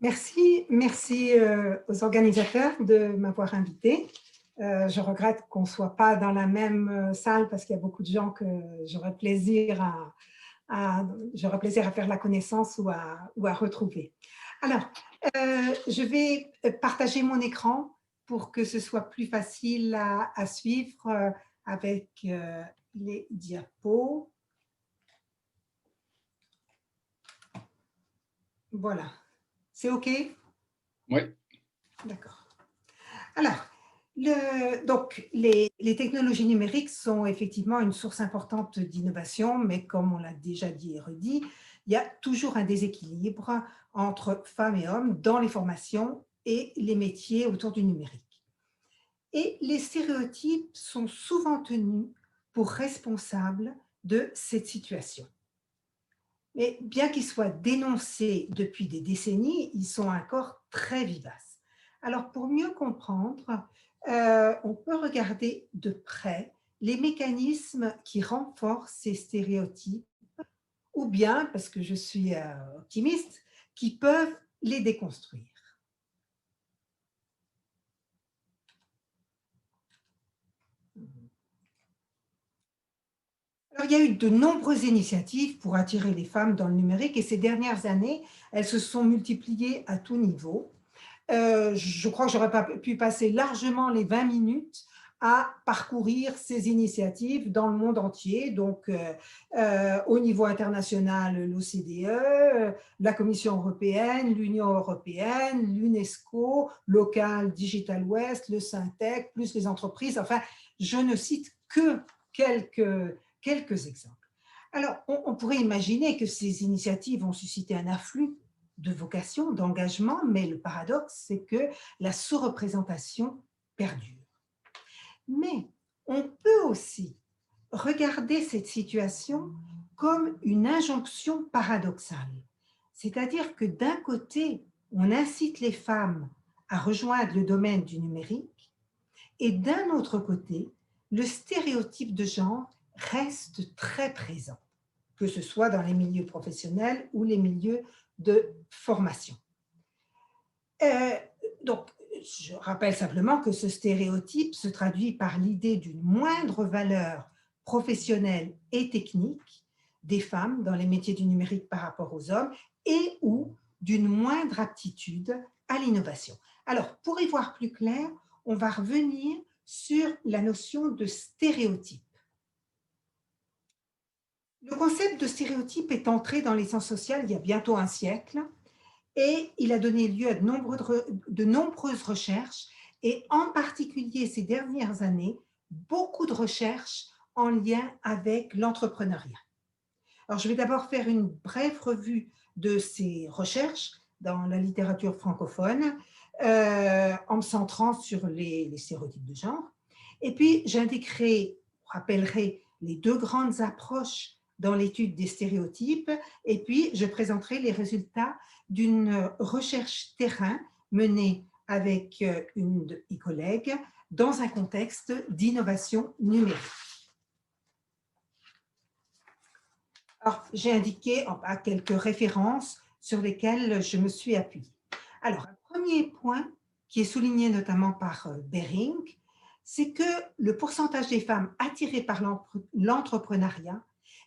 Merci aux organisateurs de m'avoir invitée. Je regrette qu'on ne soit pas dans la même salle parce qu'il y a beaucoup de gens que j'aurais plaisir j'aurais plaisir à faire la connaissance ou à retrouver. Alors, je vais partager mon écran pour que ce soit plus facile à suivre avec les diapos. Voilà. C'est OK? Oui, D'accord. Alors, donc, les technologies numériques sont effectivement une source importante d'innovation, mais comme on l'a déjà dit et redit, il y a toujours un déséquilibre entre femmes et hommes dans les formations et les métiers autour du numérique. Et les stéréotypes sont souvent tenus pour responsables de cette situation. Mais bien qu'ils soient dénoncés depuis des décennies, ils sont encore très vivaces. Alors, pour mieux comprendre, on peut regarder de près les mécanismes qui renforcent ces stéréotypes, ou bien, parce que je suis optimiste, qui peuvent les déconstruire. Alors, il y a eu de nombreuses initiatives pour attirer les femmes dans le numérique et ces dernières années, elles se sont multipliées à tout niveau. Je crois que j'aurais pas pu passer largement les 20 minutes à parcourir ces initiatives dans le monde entier, donc au niveau international, l'OCDE, la Commission européenne, l'Union européenne, l'UNESCO, local Digital West, le Syntec, plus les entreprises. Enfin, je ne cite que quelques exemples. Alors, on pourrait imaginer que ces initiatives ont suscité un afflux de vocation, d'engagement, mais le paradoxe, c'est que la sous-représentation perdure. Mais on peut aussi regarder cette situation comme une injonction paradoxale. C'est-à-dire que d'un côté, on incite les femmes à rejoindre le domaine du numérique et d'un autre côté, le stéréotype de genre reste très présent, que ce soit dans les milieux professionnels ou les milieux de formation. Euh, donc, je rappelle simplement que ce stéréotype se traduit par l'idée d'une moindre valeur professionnelle et technique des femmes dans les métiers du numérique par rapport aux hommes et ou d'une moindre aptitude à l'innovation. Alors, pour y voir plus clair, on va revenir sur la notion de stéréotype. Le concept de stéréotype est entré dans les sciences sociales il y a bientôt un siècle et il a donné lieu à de nombreuses recherches et en particulier ces dernières années, beaucoup de recherches en lien avec l'entrepreneuriat. Alors, je vais d'abord faire une brève revue de ces recherches dans la littérature francophone en me centrant sur les stéréotypes de genre. Et puis, rappellerai les deux grandes approches dans l'étude des stéréotypes et puis je présenterai les résultats d'une recherche terrain menée avec une de mes collègues dans un contexte d'innovation numérique. Alors, j'ai indiqué en bas quelques références sur lesquelles je me suis appuyée. Alors, un premier point qui est souligné notamment par Bering, c'est que le pourcentage des femmes attirées par l'entrepreneuriat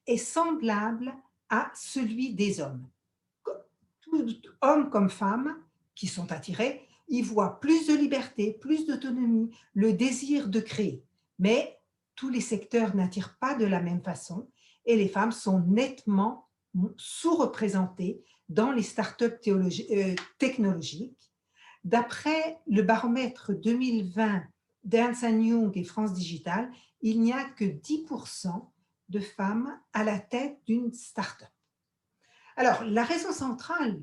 est semblable à celui des hommes. Tout hommes comme femmes qui sont attirés, ils voient plus de liberté, plus d'autonomie, le désir de créer. Mais tous les secteurs n'attirent pas de la même façon et les femmes sont nettement sous-représentées dans les startups technologiques. D'après le baromètre 2020 d'Ernst & Young et France Digital, il n'y a que 10% de femmes à la tête d'une startup. Alors, la raison centrale,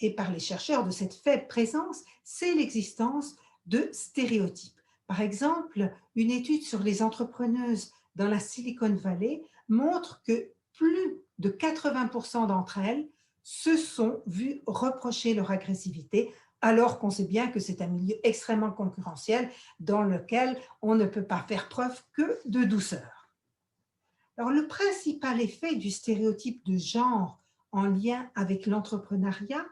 et par les chercheurs de cette faible présence, c'est l'existence de stéréotypes. Par exemple, une étude sur les entrepreneuses dans la Silicon Valley montre que plus de 80% d'entre elles se sont vues reprocher leur agressivité, alors qu'on sait bien que c'est un milieu extrêmement concurrentiel dans lequel on ne peut pas faire preuve que de douceur. Alors, le principal effet du stéréotype de genre en lien avec l'entrepreneuriat,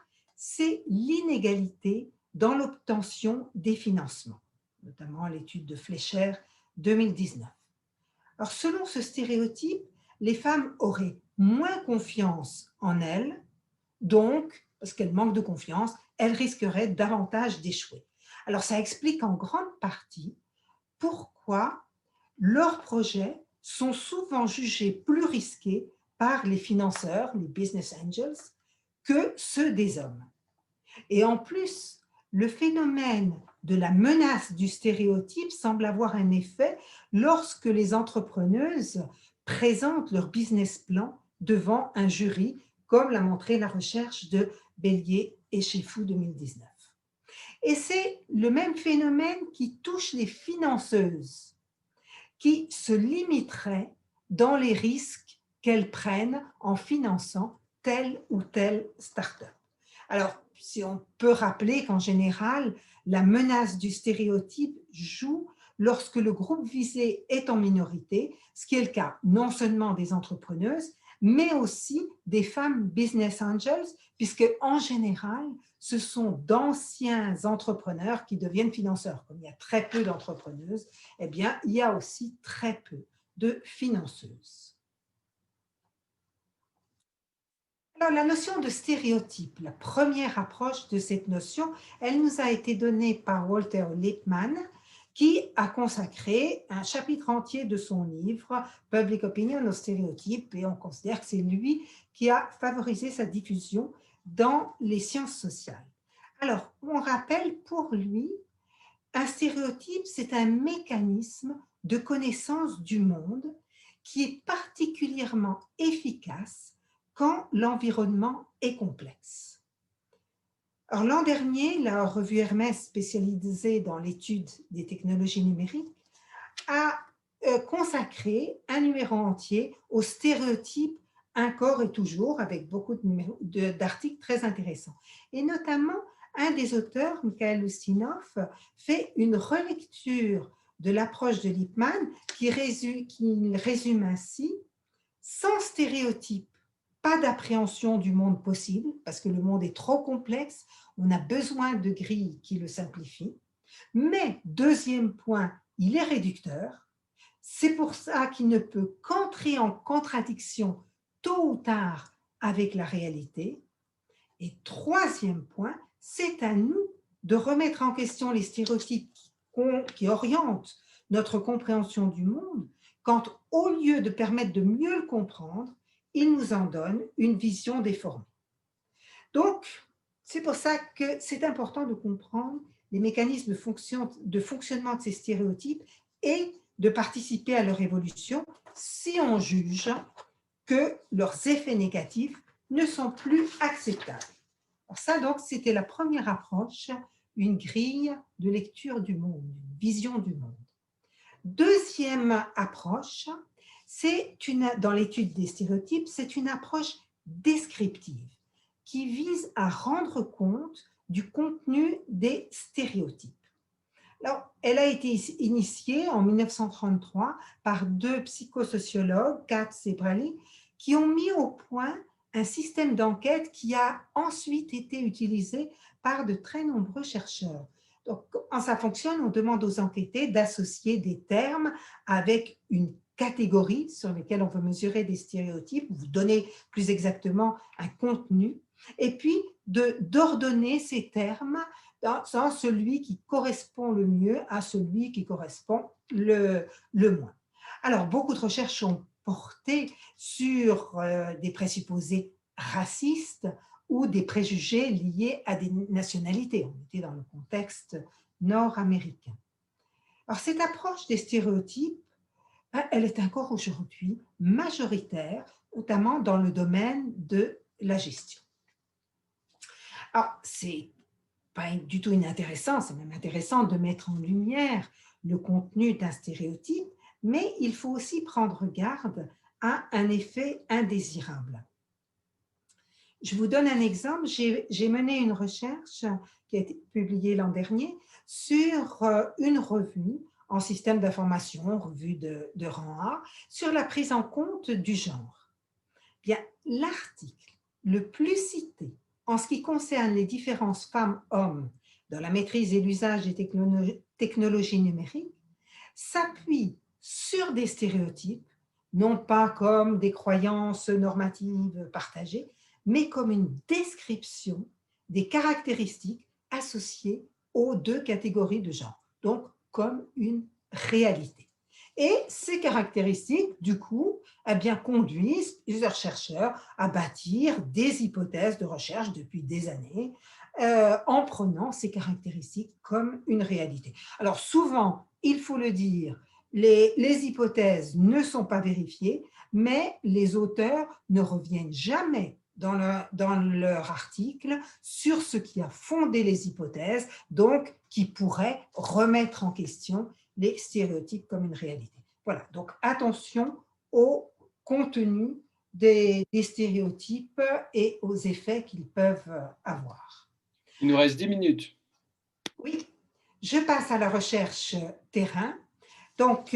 c'est l'inégalité dans l'obtention des financements, notamment l'étude de Fleischer 2019. Alors, selon ce stéréotype, les femmes auraient moins confiance en elles, donc, parce qu'elles manquent de confiance, elles risqueraient davantage d'échouer. Alors, ça explique en grande partie pourquoi leurs projets sont souvent jugés plus risqués par les financeurs, les business angels, que ceux des hommes. Et en plus, le phénomène de la menace du stéréotype semble avoir un effet lorsque les entrepreneuses présentent leur business plan devant un jury, comme l'a montré la recherche de Bélier et Chefou 2019. Et c'est le même phénomène qui touche les financeuses, qui se limiteraient dans les risques qu'elles prennent en finançant telle ou telle start-up. Alors, si on peut rappeler qu'en général, la menace du stéréotype joue lorsque le groupe visé est en minorité, ce qui est le cas non seulement des entrepreneuses, mais aussi des femmes business angels, puisque en général, ce sont d'anciens entrepreneurs qui deviennent financeurs. Comme il y a très peu d'entrepreneuses, eh bien, il y a aussi très peu de financeuses. Alors, la notion de stéréotype, la première approche de cette notion, elle nous a été donnée par Walter Lippmann, qui a consacré un chapitre entier de son livre « Public Opinion aux stéréotypes » et on considère que c'est lui qui a favorisé sa diffusion dans les sciences sociales. Alors, on rappelle pour lui, un stéréotype, c'est un mécanisme de connaissance du monde qui est particulièrement efficace quand l'environnement est complexe. Alors, l'an dernier, la revue Hermès, spécialisée dans l'étude des technologies numériques, a consacré un numéro entier aux stéréotypes encore et toujours, avec beaucoup d'articles très intéressants. Et notamment, un des auteurs, Mikhail Ustinov, fait une relecture de l'approche de Lippmann qui résume ainsi: sans stéréotypes, pas d'appréhension du monde possible, parce que le monde est trop complexe, on a besoin de grilles qui le simplifient. Mais, deuxième point, il est réducteur. C'est pour ça qu'il ne peut qu'entrer en contradiction tôt ou tard avec la réalité. Et troisième point, c'est à nous de remettre en question les stéréotypes qui orientent notre compréhension du monde, quand au lieu de permettre de mieux le comprendre, ils nous en donnent une vision déformée. Donc, c'est pour ça que c'est important de comprendre les mécanismes de fonctionnement de ces stéréotypes et de participer à leur évolution si on juge que leurs effets négatifs ne sont plus acceptables. Alors ça, donc, c'était la première approche, une grille de lecture du monde, une vision du monde. Deuxième approche, dans l'étude des stéréotypes, c'est une approche descriptive qui vise à rendre compte du contenu des stéréotypes. Alors, elle a été initiée en 1933 par deux psychosociologues, Katz et Braley, qui ont mis au point un système d'enquête qui a ensuite été utilisé par de très nombreux chercheurs. Donc, quand ça fonctionne, on demande aux enquêtés d'associer des termes avec une catégorie sur lesquelles on veut mesurer des stéréotypes, vous donner plus exactement un contenu, et puis d'ordonner ces termes dans celui qui correspond le mieux à celui qui correspond le moins. Alors, beaucoup de recherches ont porté sur des présupposés racistes ou des préjugés liés à des nationalités. On était dans le contexte nord-américain. Alors, cette approche des stéréotypes, elle est encore aujourd'hui majoritaire, notamment dans le domaine de la gestion. Alors, c'est pas du tout inintéressant, c'est même intéressant de mettre en lumière le contenu d'un stéréotype, mais il faut aussi prendre garde à un effet indésirable. Je vous donne un exemple. J'ai mené une recherche qui a été publiée l'an dernier sur une revue en système d'information, revue de rang A, sur la prise en compte du genre. Bien, l'article le plus cité en ce qui concerne les différences femmes-hommes dans la maîtrise et l'usage des technologies numériques, s'appuie sur des stéréotypes, non pas comme des croyances normatives partagées, mais comme une description des caractéristiques associées aux deux catégories de genre, donc comme une réalité. Et ces caractéristiques, du coup, eh bien, conduisent plusieurs chercheurs à bâtir des hypothèses de recherche depuis des années en prenant ces caractéristiques comme une réalité. Alors souvent, il faut le dire, les hypothèses ne sont pas vérifiées, mais les auteurs ne reviennent jamais dans leur article sur ce qui a fondé les hypothèses, donc qui pourrait remettre en question les stéréotypes comme une réalité. Voilà, donc attention au contenu des stéréotypes et aux effets qu'ils peuvent avoir. Il nous reste 10 minutes. Oui, je passe à la recherche terrain. Donc,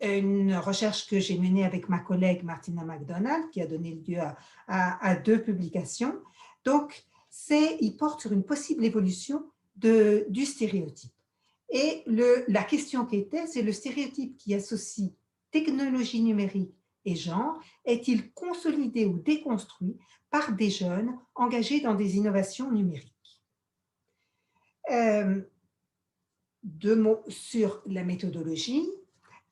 une recherche que j'ai menée avec ma collègue Martina McDonald, qui a donné lieu à deux publications. Donc, il porte sur une possible évolution du stéréotype. Et la question qui était, c'est le stéréotype qui associe technologie numérique et genre, est-il consolidé ou déconstruit par des jeunes engagés dans des innovations numériques? Deux mots sur la méthodologie.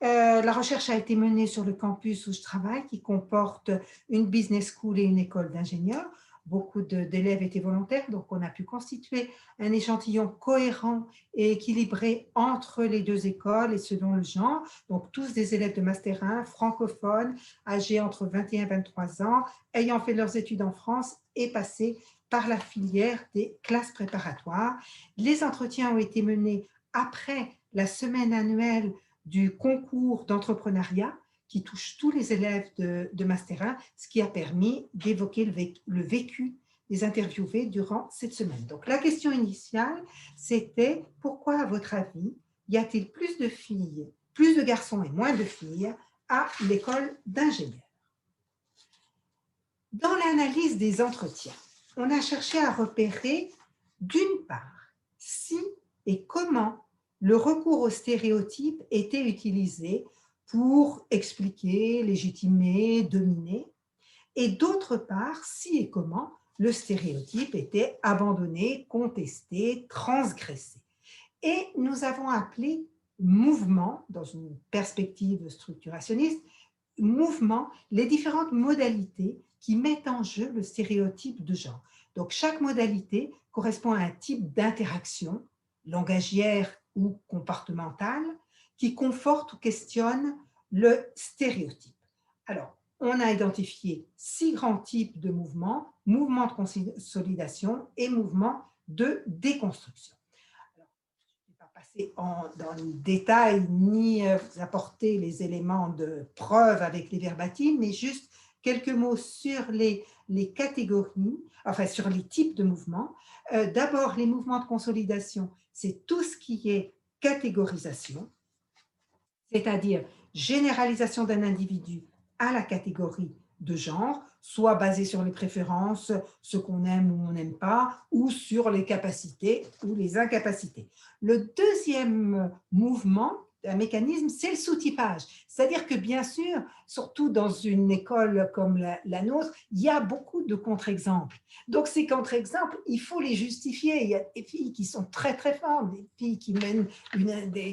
La recherche a été menée sur le campus où je travaille, qui comporte une business school et une école d'ingénieurs. Beaucoup d'élèves étaient volontaires, donc on a pu constituer un échantillon cohérent et équilibré entre les deux écoles et selon le genre. Donc tous des élèves de Master 1, francophones, âgés entre 21 et 23 ans, ayant fait leurs études en France et passés par la filière des classes préparatoires. Les entretiens ont été menés après la semaine annuelle du concours d'entrepreneuriat qui touche tous les élèves de Master 1, ce qui a permis d'évoquer le vécu des interviewés durant cette semaine. Donc, la question initiale, c'était pourquoi, à votre avis, y a-t-il plus de filles, plus de garçons et moins de filles à l'école d'ingénieurs? Dans l'analyse des entretiens, on a cherché à repérer, d'une part, si et comment le recours aux stéréotypes était utilisé pour expliquer, légitimer, dominer, et d'autre part, si et comment le stéréotype était abandonné, contesté, transgressé. Et nous avons appelé mouvement, dans une perspective structurationniste, mouvement, les différentes modalités qui mettent en jeu le stéréotype de genre. Donc, chaque modalité correspond à un type d'interaction, langagière ou comportementale, qui conforte ou questionne le stéréotype. Alors, on a identifié 6 grands types de mouvements, mouvement de consolidation et mouvement de déconstruction. Alors, je ne vais pas passer dans le détail ni vous apporter les éléments de preuve avec les verbatims, mais juste quelques mots sur les catégories, enfin sur les types de mouvements. D'abord, les mouvements de consolidation, c'est tout ce qui est catégorisation, c'est-à-dire généralisation d'un individu à la catégorie de genre, soit basée sur les préférences, ce qu'on aime ou on n'aime pas, ou sur les capacités ou les incapacités. Le deuxième mouvement, un mécanisme, c'est le sous-typage. C'est-à-dire que bien sûr, surtout dans une école comme la nôtre, il y a beaucoup de contre-exemples. Donc ces contre-exemples, il faut les justifier. Il y a des filles qui sont très très fortes, des filles qui mènent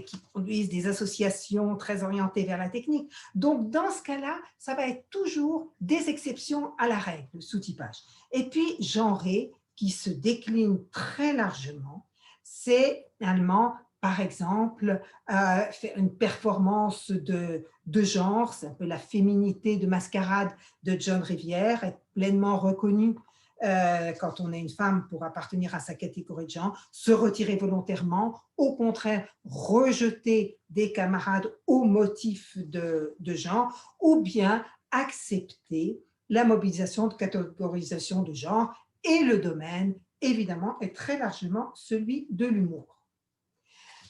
qui conduisent des associations très orientées vers la technique. Donc, dans ce cas-là, ça va être toujours des exceptions à la règle, le sous-typage. Et puis, genré, qui se décline très largement, c'est finalement, par exemple, faire une performance de genre, c'est un peu la féminité de mascarade de John Rivière, être pleinement reconnue quand on est une femme pour appartenir à sa catégorie de genre, se retirer volontairement, au contraire, rejeter des camarades au motif de genre, ou bien accepter la mobilisation de catégorisation de genre, et le domaine, évidemment, est très largement celui de l'humour.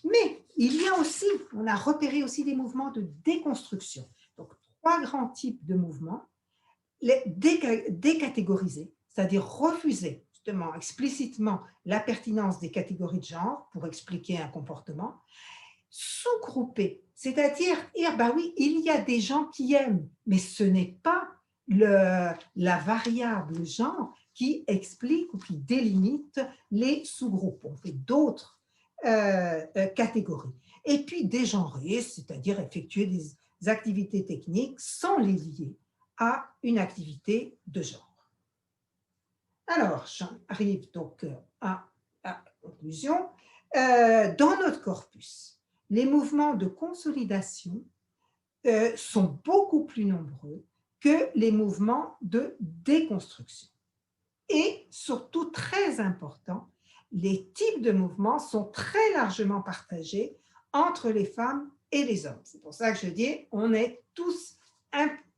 Mais il y a aussi, on a repéré aussi des mouvements de déconstruction. Donc, 3 grands types de mouvements. Les décatégoriser, c'est-à-dire refuser justement explicitement la pertinence des catégories de genre pour expliquer un comportement. Sous-grouper, c'est-à-dire dire, bah oui, il y a des gens qui aiment, mais ce n'est pas la variable genre qui explique ou qui délimite les sous-groupes. On fait d'autres catégories. Et puis dégenrer, c'est-à-dire effectuer des activités techniques sans les lier à une activité de genre. Alors, j'arrive donc à la conclusion. Dans notre corpus, les mouvements de consolidation sont beaucoup plus nombreux que les mouvements de déconstruction. Et surtout, très important, les types de mouvements sont très largement partagés entre les femmes et les hommes. C'est pour ça que je dis, on est tous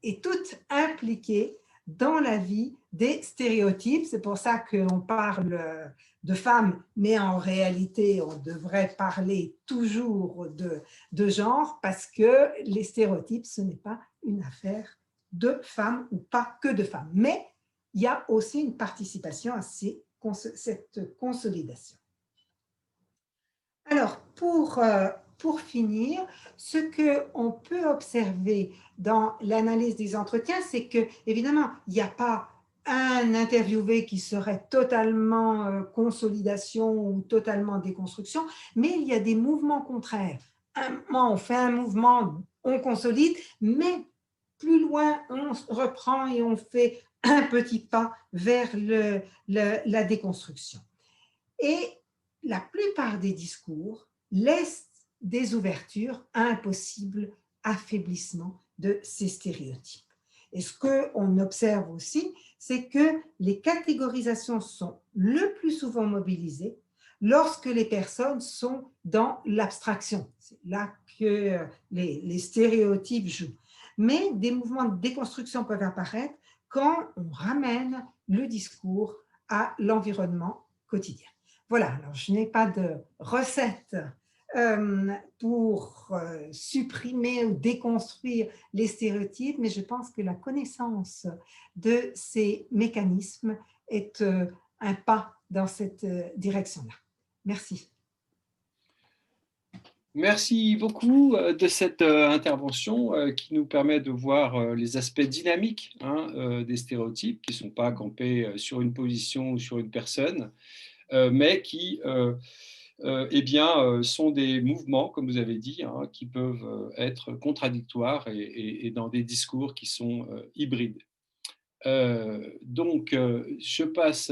et toutes impliqués dans la vie des stéréotypes. C'est pour ça qu'on parle de femmes, mais en réalité, on devrait parler toujours de genre, parce que les stéréotypes, ce n'est pas une affaire de femmes ou pas que de femmes. Mais il y a aussi une participation à cette consolidation. Alors, pour finir, ce qu'on peut observer dans l'analyse des entretiens, c'est que, évidemment, il n'y a pas un interviewé qui serait totalement consolidation ou totalement déconstruction, mais il y a des mouvements contraires. On fait un mouvement, on consolide, mais plus loin, on reprend et on fait un petit pas vers la déconstruction. Et la plupart des discours laissent des ouvertures à un possible affaiblissement de ces stéréotypes. Et ce qu'on observe aussi, c'est que les catégorisations sont le plus souvent mobilisées lorsque les personnes sont dans l'abstraction. C'est là que les stéréotypes jouent. Mais des mouvements de déconstruction peuvent apparaître quand on ramène le discours à l'environnement quotidien. Voilà, alors je n'ai pas de recette pour supprimer ou déconstruire les stéréotypes, mais je pense que la connaissance de ces mécanismes est un pas dans cette direction-là. Merci. Merci beaucoup de cette intervention qui nous permet de voir les aspects dynamiques des stéréotypes qui ne sont pas campés sur une position ou sur une personne, mais qui sont des mouvements, comme vous avez dit, qui peuvent être contradictoires et dans des discours qui sont hybrides. Donc, je passe